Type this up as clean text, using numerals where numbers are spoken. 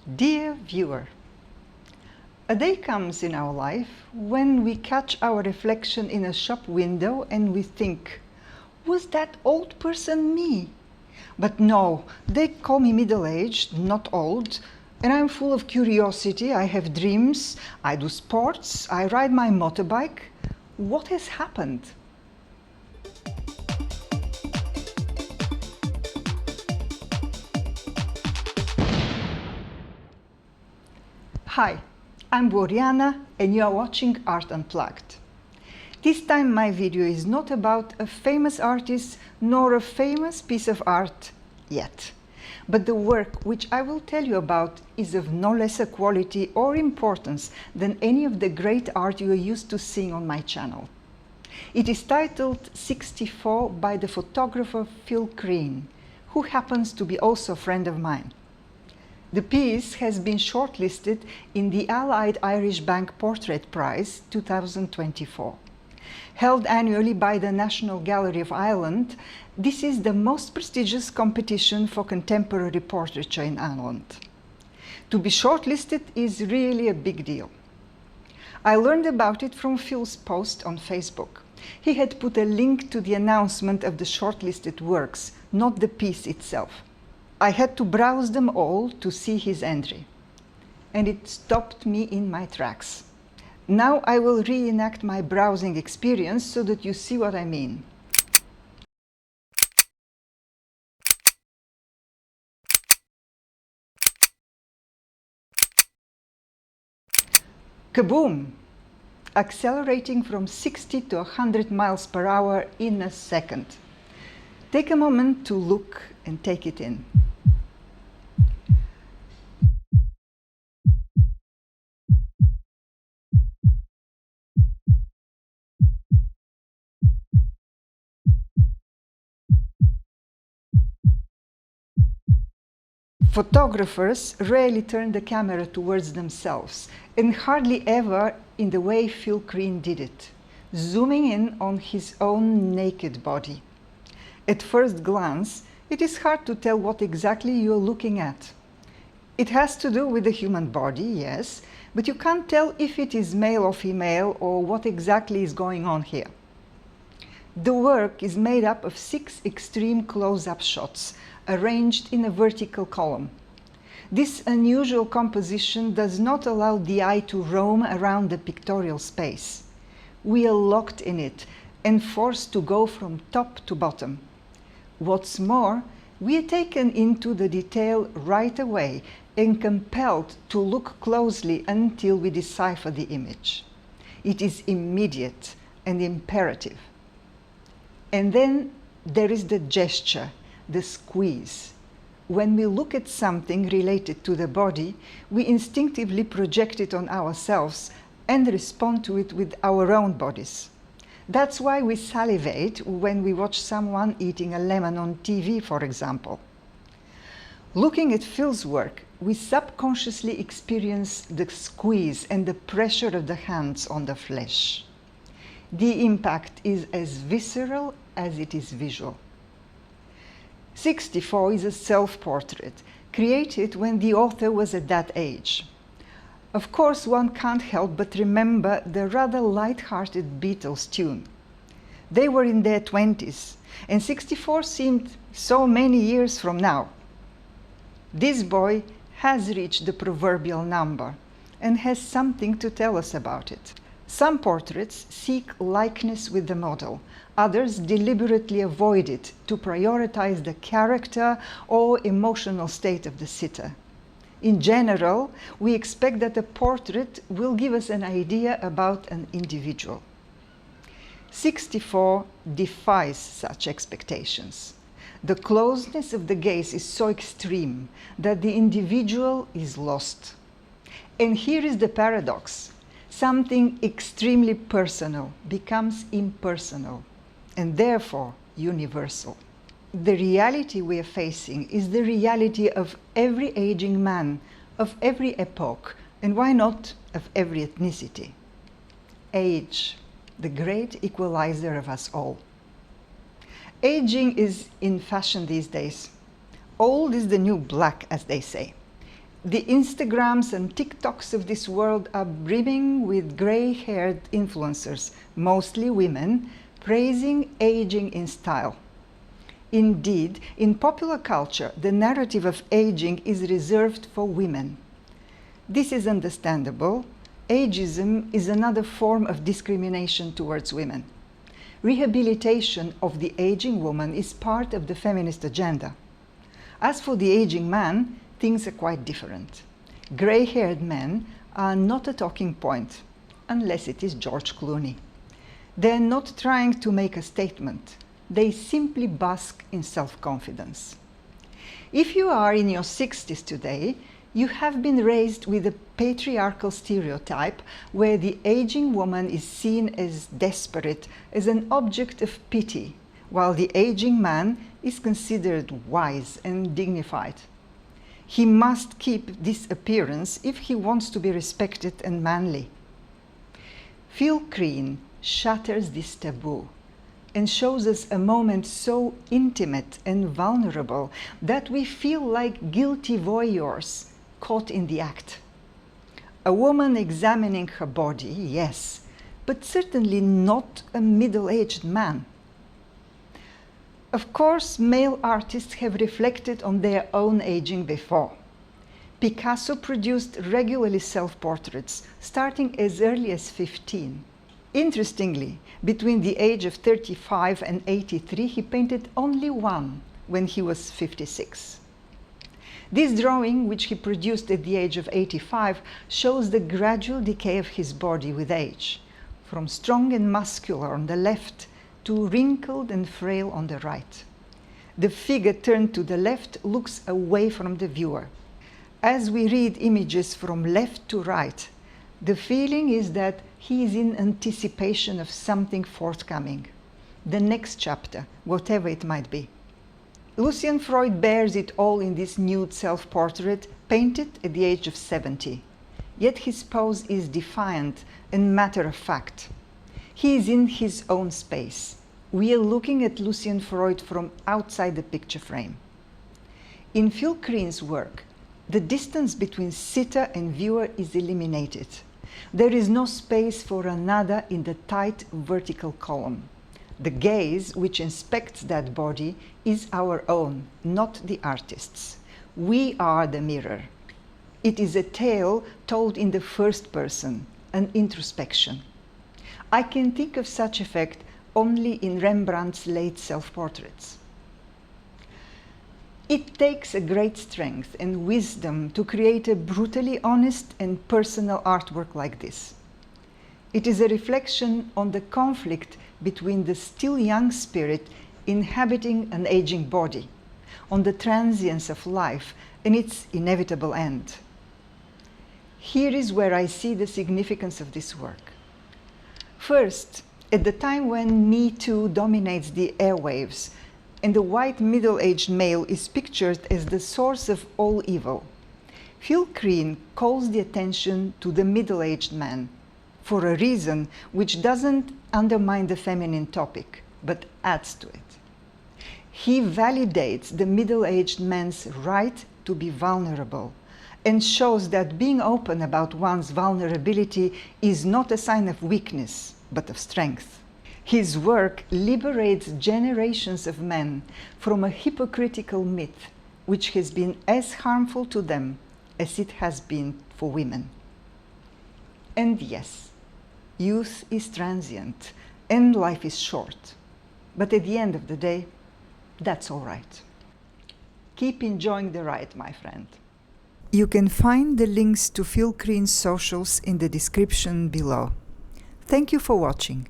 Dear viewer, a day comes in our life when we catch our reflection in a shop window and we think, was that old person me? But no, they call me middle-aged, not old, and I'm full of curiosity, I have dreams, I do sports, I ride my motorbike. What has happened? Hi, I'm Boriana and you are watching Art Unplugged. This time my video is not about a famous artist nor a famous piece of art yet, but the work which I will tell you about is of no lesser quality or importance than any of the great art you are used to seeing on my channel. It is titled 64 by the photographer Phil Crean, who happens to be also a friend of mine. The piece has been shortlisted in the AIB Portrait Prize 2024. Held annually by the National Gallery of Ireland, this is the most prestigious competition for contemporary portraiture in Ireland. To be shortlisted is really a big deal. I learned about it from Phil's post on Facebook. He had put a link to the announcement of the shortlisted works, not the piece itself. I had to browse them all to see his entry, and it stopped me in my tracks. Now I will reenact my browsing experience so that you see what I mean. Kaboom! Accelerating from 60 to 100 miles per hour in a second. Take a moment to look and take it in. Photographers rarely turn the camera towards themselves, and hardly ever in the way Phil Crean did it, zooming in on his own naked body. At first glance, it is hard to tell what exactly you are looking at. It has to do with the human body, yes, but you can't tell if it is male or female or what exactly is going on here. The work is made up of 6 extreme close-up shots, arranged in a vertical column. This unusual composition does not allow the eye to roam around the pictorial space. We are locked in it and forced to go from top to bottom. What's more, we are taken into the detail right away and compelled to look closely until we decipher the image. It is immediate and imperative. And then there is the gesture, the squeeze. When we look at something related to the body, we instinctively project it on ourselves and respond to it with our own bodies. That's why we salivate when we watch someone eating a lemon on TV, for example. Looking at Phil's work, we subconsciously experience the squeeze and the pressure of the hands on the flesh. The impact is as visceral as it is visual. 64 is a self-portrait, created when the author was at that age. Of course, one can't help but remember the rather light-hearted Beatles tune. They were in their 20s, and 64 seemed so many years from now. This boy has reached the proverbial number and has something to tell us about it. Some portraits seek likeness with the model, others deliberately avoid it to prioritize the character or emotional state of the sitter. In general, we expect that a portrait will give us an idea about an individual. 64 defies such expectations. The closeness of the gaze is so extreme that the individual is lost. And here is the paradox. Something extremely personal becomes impersonal and therefore universal. The reality we are facing is the reality of every aging man, of every epoch, and why not of every ethnicity. Age, the great equalizer of us all. Aging is in fashion these days. Old is the new black, as they say. The Instagrams and TikToks of this world are brimming with grey-haired influencers, mostly women, praising aging in style. Indeed, in popular culture, the narrative of aging is reserved for women. This is understandable. Ageism is another form of discrimination towards women. Rehabilitation of the aging woman is part of the feminist agenda. As for the aging man, things are quite different. Grey-haired men are not a talking point, unless it is George Clooney. They're not trying to make a statement. They simply bask in self-confidence. If you are in your 60s today, you have been raised with a patriarchal stereotype where the aging woman is seen as desperate, as an object of pity, while the aging man is considered wise and dignified. He must keep this appearance if he wants to be respected and manly. Phil Crean shatters this taboo and shows us a moment so intimate and vulnerable that we feel like guilty voyeurs caught in the act. A woman examining her body, yes, but certainly not a middle-aged man. Of course, male artists have reflected on their own aging before. Picasso produced regularly self-portraits, starting as early as 15. Interestingly, between the age of 35 and 83, he painted only one when he was 56. This drawing, which he produced at the age of 85, shows the gradual decay of his body with age, from strong and muscular on the left to wrinkled and frail on the right. The figure turned to the left looks away from the viewer. As we read images from left to right, the feeling is that he is in anticipation of something forthcoming, the next chapter, whatever it might be. Lucian Freud bears it all in this nude self-portrait, painted at the age of 70. Yet his pose is defiant and matter-of-fact. He is in his own space. We are looking at Lucian Freud from outside the picture frame. In Phil Crean's work, the distance between sitter and viewer is eliminated. There is no space for another in the tight vertical column. The gaze which inspects that body is our own, not the artist's. We are the mirror. It is a tale told in the first person, an introspection. I can think of such effect only in Rembrandt's late self-portraits. It takes a great strength and wisdom to create a brutally honest and personal artwork like this. It is a reflection on the conflict between the still young spirit inhabiting an aging body, on the transience of life and its inevitable end. Here is where I see the significance of this work. First, at the time when Me Too dominates the airwaves, and the white middle-aged male is pictured as the source of all evil, Phil Crean calls the attention to the middle-aged man, for a reason which doesn't undermine the feminine topic, but adds to it. He validates the middle-aged man's right to be vulnerable, and shows that being open about one's vulnerability is not a sign of weakness, but of strength. His work liberates generations of men from a hypocritical myth which has been as harmful to them as it has been for women. And yes, youth is transient and life is short, but at the end of the day, that's all right. Keep enjoying the ride, my friend. You can find the links to Phil Crean's socials in the description below. Thank you for watching.